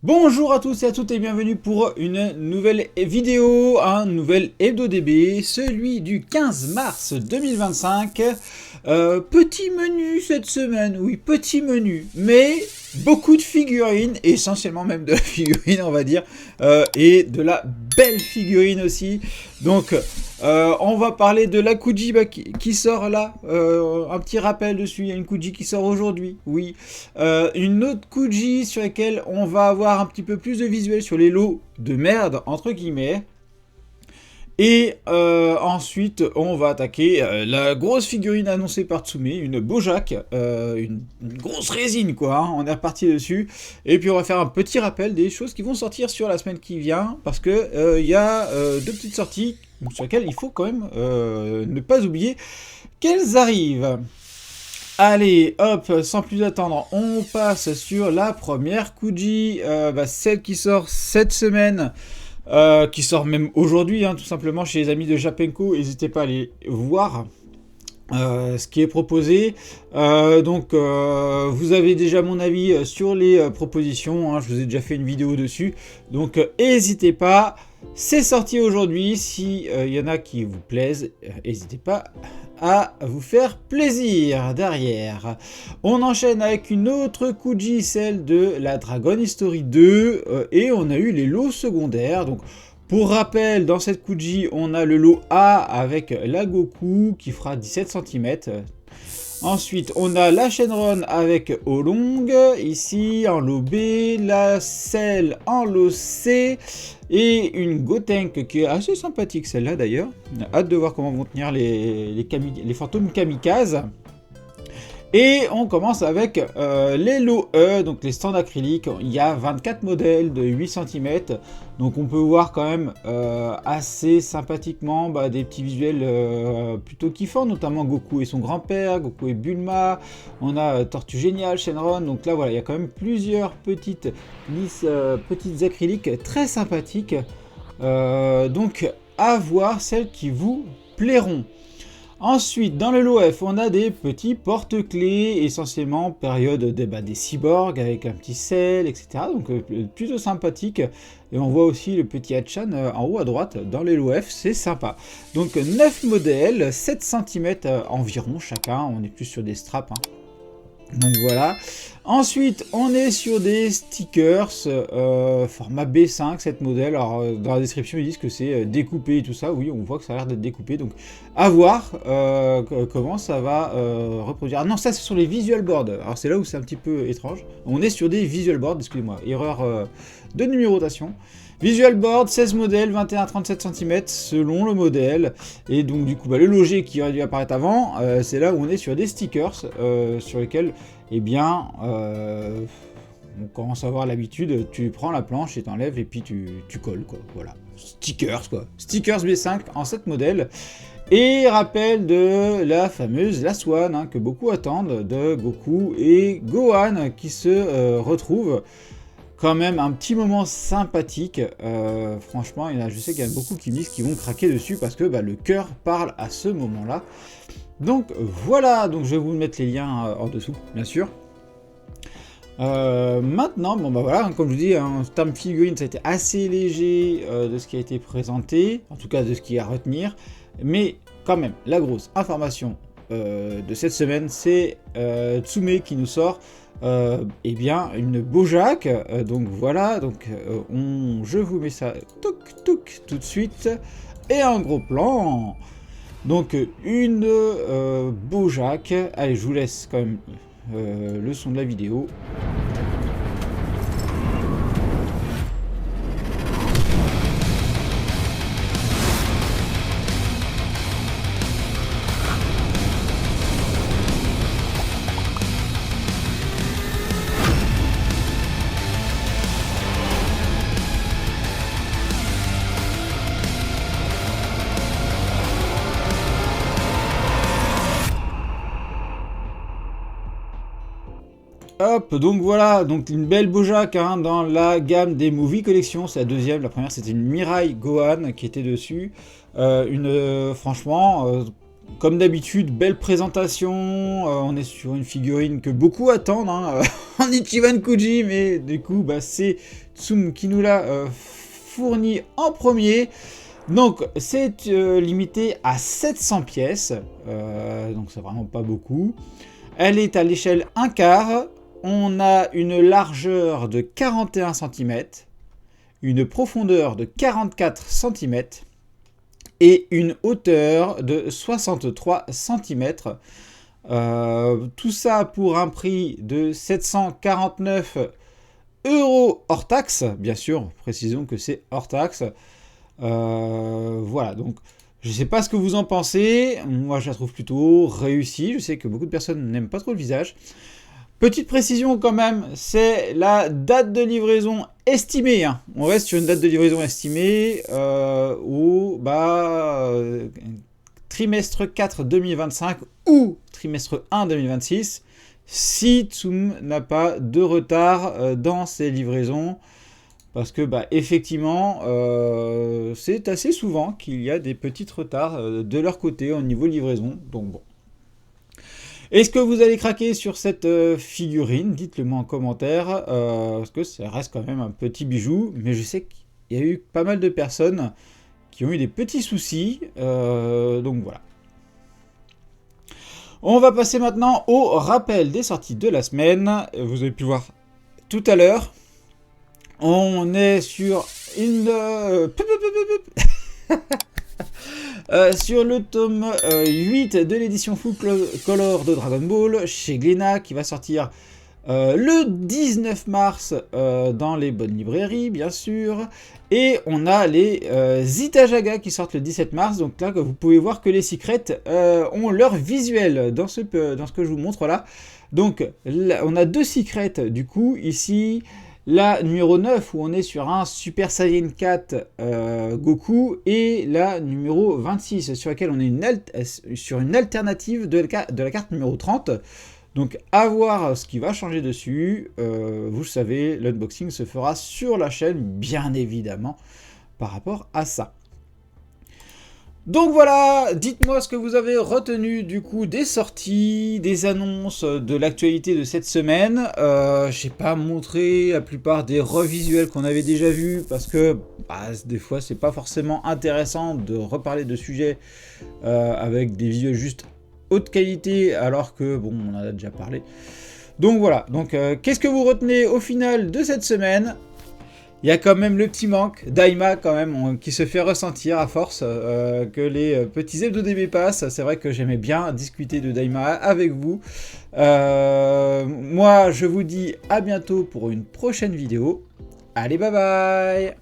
Bonjour à tous et à toutes et bienvenue pour une nouvelle vidéo, un nouvel Hebdo DB, celui du 15 mars 2025. Petit menu cette semaine, oui, petit menu, mais beaucoup de figurines, essentiellement même de la figurine on va dire, et de la belle figurine aussi. Donc on va parler de la Kuji qui sort là, un petit rappel dessus, il y a une Kuji qui sort aujourd'hui, oui. Une autre Kuji sur laquelle on va avoir un petit peu plus de visuel sur les lots de merde, entre guillemets. Et ensuite, on va attaquer la grosse figurine annoncée par Tsume, une Bojack, une grosse résine quoi, hein, on est reparti dessus. Et puis on va faire un petit rappel des choses qui vont sortir sur la semaine qui vient, parce que y a deux petites sorties sur lesquelles il faut quand même ne pas oublier qu'elles arrivent. Allez, hop, sans plus attendre, on passe sur la première Kuji, celle qui sort cette semaine. Qui sort même aujourd'hui, hein, tout simplement chez les amis de Japenko. N'hésitez pas à aller voir ce qui est proposé. Vous avez déjà mon avis sur les propositions, hein, je vous ai déjà fait une vidéo dessus. Donc n'hésitez pas, c'est sorti aujourd'hui. Si y en a qui vous plaisent, n'hésitez pas à vous faire plaisir derrière. On enchaîne avec une autre Kuji, celle de la Dragon History 2, et on a eu les lots secondaires. Donc pour rappel, dans cette Kuji, on a le lot A avec la Goku qui fera 17 cm. Ensuite, on a la Shenron avec Oolong, ici en lot B, la Cell en lot C, et une Gotenk qui est assez sympathique celle-là d'ailleurs. Hâte de voir comment vont tenir les fantômes kamikazes. Et on commence avec les lots E, donc les stands acryliques. Il y a 24 modèles de 8 cm. Donc on peut voir quand même assez sympathiquement des petits visuels plutôt kiffants, notamment Goku et son grand-père, Goku et Bulma. On a Tortue Géniale, Shenron. Donc là voilà, il y a quand même plusieurs petites acryliques très sympathiques. Donc à voir celles qui vous plairont. Ensuite, dans le lot F, on a des petits porte-clés, essentiellement période des cyborgs avec un petit sel, etc. Donc plutôt sympathique. Et on voit aussi le petit Hachan en haut à droite dans les lots F, c'est sympa. Donc 9 modèles, 7 cm environ chacun, on est plus sur des straps. Hein. Donc voilà. Ensuite, on est sur des stickers format B5, cette modèle. Alors, dans la description, ils disent que c'est découpé et tout ça. Oui, on voit que ça a l'air d'être découpé. Donc, à voir comment ça va reproduire. Ah non, ça, ce sont les visual boards. Alors, c'est là où c'est un petit peu étrange. On est sur des visual boards, excusez-moi, erreur de numérotation. Visual board, 16 modèles, 21-37 cm selon le modèle. Et donc du coup, le loger qui aurait dû apparaître avant, c'est là où on est sur des stickers sur lesquels, eh bien, on commence à avoir l'habitude, tu prends la planche et t'enlèves et puis tu colles, quoi. Voilà, stickers, quoi. Stickers B5 en 7 modèles. Et rappel de la fameuse Last One, hein, que beaucoup attendent, de Goku et Gohan qui se retrouvent. Quand même un petit moment sympathique, franchement je sais qu'il y a beaucoup qui me disent qu'ils vont craquer dessus parce que le cœur parle à ce moment là. Donc voilà, donc je vais vous mettre les liens en dessous bien sûr. Maintenant, voilà, comme je vous dis, en termes figurines, ça a été assez léger de ce qui a été présenté, en tout cas de ce qu'il y a à retenir, mais quand même, la grosse information de cette semaine, c'est Tsume qui nous sort eh bien une Bojack, donc voilà, donc je vous mets ça tout de suite, et un gros plan, donc une Bojack. Allez, je vous laisse quand même le son de la vidéo. Hop, donc voilà, donc une belle Bojack hein, dans la gamme des Movie Collection, c'est la deuxième, la première c'était une Mirai Gohan qui était dessus, franchement, Comme d'habitude, belle présentation, on est sur une figurine que beaucoup attendent, hein, en Ichiban Kuji, mais du coup c'est Tsum qui nous l'a fourni en premier. Donc c'est limité à 700 pièces, donc c'est vraiment pas beaucoup. Elle est à l'échelle 1/4, on a une largeur de 41 cm, une profondeur de 44 cm, et une hauteur de 63 cm. Tout ça pour un prix de 749 € hors taxe, bien sûr, précisons que c'est hors taxe. Voilà, donc je sais pas ce que vous en pensez, moi je la trouve plutôt réussie, je sais que beaucoup de personnes n'aiment pas trop le visage. Petite précision quand même, c'est la date de livraison estimée, hein. On reste sur une date de livraison estimée au trimestre 4 2025 ou trimestre 1 2026, si Tsum n'a pas de retard dans ses livraisons. Parce que effectivement, c'est assez souvent qu'il y a des petits retards de leur côté au niveau livraison. Donc bon. Est-ce que vous allez craquer sur cette figurine? Dites-le moi en commentaire, parce que ça reste quand même un petit bijou, mais je sais qu'il y a eu pas mal de personnes qui ont eu des petits soucis, donc voilà. On va passer maintenant au rappel des sorties de la semaine. Vous avez pu voir tout à l'heure. On est sur une... sur le tome 8 de l'édition Full Color de Dragon Ball chez Glénat qui va sortir le 19 mars dans les bonnes librairies bien sûr, et on a les Zitajaga qui sortent le 17 mars, donc là vous pouvez voir que les secrets ont leur visuel dans ce que je vous montre là. Donc là, on a deux secrets du coup ici. La numéro 9 où on est sur un Super Saiyan 4 Goku, et la numéro 26 sur laquelle on est sur une alternative de la carte numéro 30. Donc à voir ce qui va changer dessus. Vous le savez, l'unboxing se fera sur la chaîne bien évidemment par rapport à ça. Donc voilà, dites-moi ce que vous avez retenu du coup des sorties, des annonces, de l'actualité de cette semaine. Je n'ai pas montré la plupart des revisuels qu'on avait déjà vus parce que des fois c'est pas forcément intéressant de reparler de sujets avec des visuels juste haute qualité alors que bon on en a déjà parlé. Donc voilà, donc qu'est-ce que vous retenez au final de cette semaine? Il y a quand même le petit manque d'Aima quand même qui se fait ressentir à force que les petits FDB passent. C'est vrai que j'aimais bien discuter de Daima avec vous. Moi je vous dis à bientôt pour une prochaine vidéo. Allez bye bye.